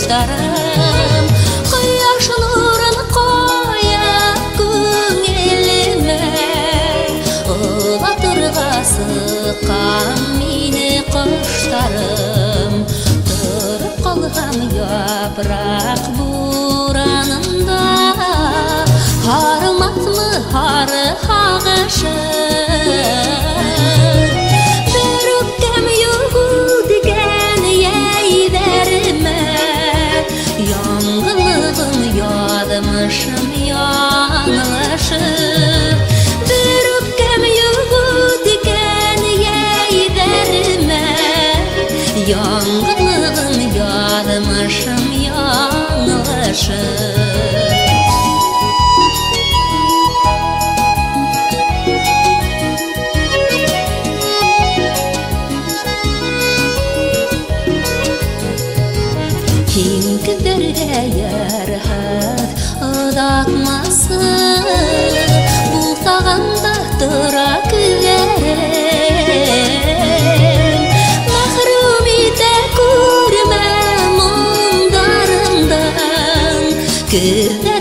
kuşlarım Koyaş nurun koyap көңеліме Ola turgası qam meni kuşlarım Turib qalğam yaprak buranında Harmatlı harı hağışı Yadmışım yanlışıp Bir öpkem yuhu diken yeyderime Yangınlığım yadmışım yanlışıp Kim giderge yerhat Adatmasın Bu tağanda tıra gülerim Mahrum ite kurme mundarımdan Gülerim